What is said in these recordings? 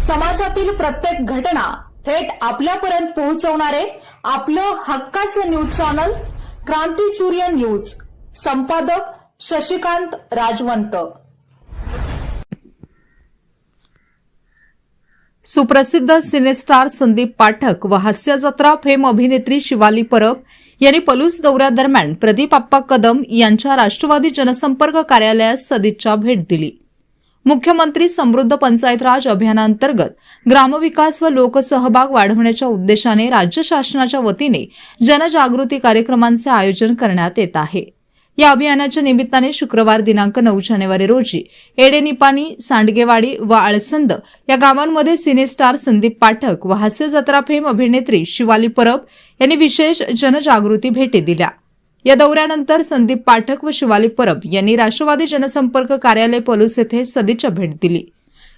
समाजातील प्रत्येक घटना थेट आपल्यापर्यंत पोहोचवणारे आपलं हक्काचं न्यूज चॅनल क्रांती सूर्य न्यूज. संपादक शशिकांत राजवंत. सुप्रसिद्ध सिनेस्टार संदीप पाठक व हास्य जत्रा फेम अभिनेत्री शिवाली परब यांनी पलूस दौऱ्यादरम्यान प्रदीप आप्पा कदम यांच्या राष्ट्रवादी जनसंपर्क कार्यालयास सदिच्छा भेट दिली. मुख्यमंत्री समृद्ध पंचायत राज अभियानांतर्गत ग्रामविकास व लोकसहभाग वाढवण्याच्या उद्देशाने राज्य शासनाच्या वतीने जनजागृती कार्यक्रमांचे आयोजन करण्यात येत आहे. या अभियानाच्या निमित्ताने शुक्रवार दिनांक 9 जानेवारी रोजी एडेनिपाणी, सांडगेवाडी व आळसंद या गावांमध्ये सिनेस्टार संदीप पाठक व हास्य जत्रा फेम अभिनेत्री शिवाली परब यांनी विशेष जनजागृती भेटी दिल्या. या दौऱ्यानंतर संदीप पाठक व शिवाली परब यांनी राष्ट्रवादी जनसंपर्क कार्यालय पलूस येथे सदिच्छा भेट दिली.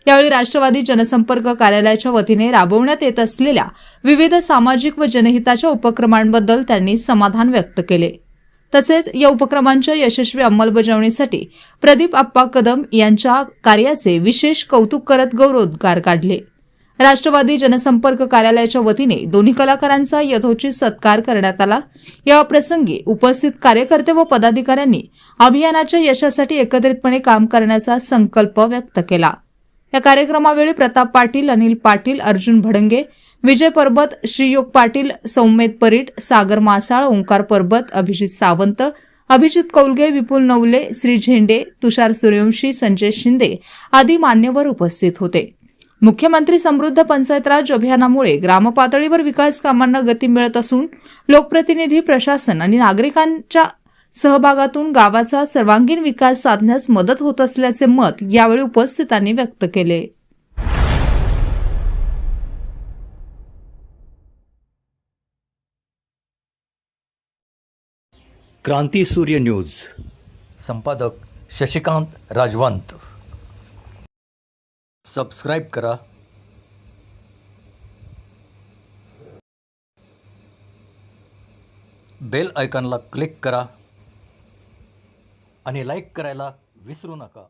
यावेळी राष्ट्रवादी जनसंपर्क कार्यालयाच्या वतीने राबवण्यात येत असलेल्या विविध सामाजिक व जनहिताच्या उपक्रमांबद्दल त्यांनी समाधान व्यक्त केले. तसेच या उपक्रमांच्या यशस्वी अंमलबजावणीसाठी प्रदीप आप्पा कदम यांच्या कार्याचे विशेष कौतुक करत गौरवोद्गार काढले. राष्ट्रवादी जनसंपर्क कार्यालयाच्या वतीने दोन्ही कलाकारांचा यथोचित सत्कार करण्यात आला. या प्रसंगी उपस्थित कार्यकर्ते व पदाधिकाऱ्यांनी अभियानाच्या यशासाठी एकत्रितपणे काम करण्याचा संकल्प व्यक्त केला. या कार्यक्रमावेळी प्रताप पाटील, अनिल पाटील, अर्जुन भडंगे, विजय परबत, श्रीयोग पाटील, सौमेद परीट, सागर मासाळ, ओंकार परबत, अभिजित सावंत, अभिजित कौलगे, विपुल नवले, श्री झेंडे, तुषार सूर्यवंशी, संजय शिंदे आदी मान्यवर उपस्थित होते. मुख्यमंत्री समृद्ध पंचायत राज अभियानामुळे ग्रामपातळीवर विकास कामांना गती मिळत असून लोकप्रतिनिधी, प्रशासन आणि नागरिकांच्या सहभागातून गावाचा सर्वांगीण विकास साधण्यास मदत होत असल्याचे मत यावेळी उपस्थितांनी व्यक्त केले. क्रांती सूर्य न्यूज. संपादक शशिकांत राजवंत. सबस्क्राईब करा, बेल आयकॉनला क्लिक करा आणि लाईक करायला विसरू नका.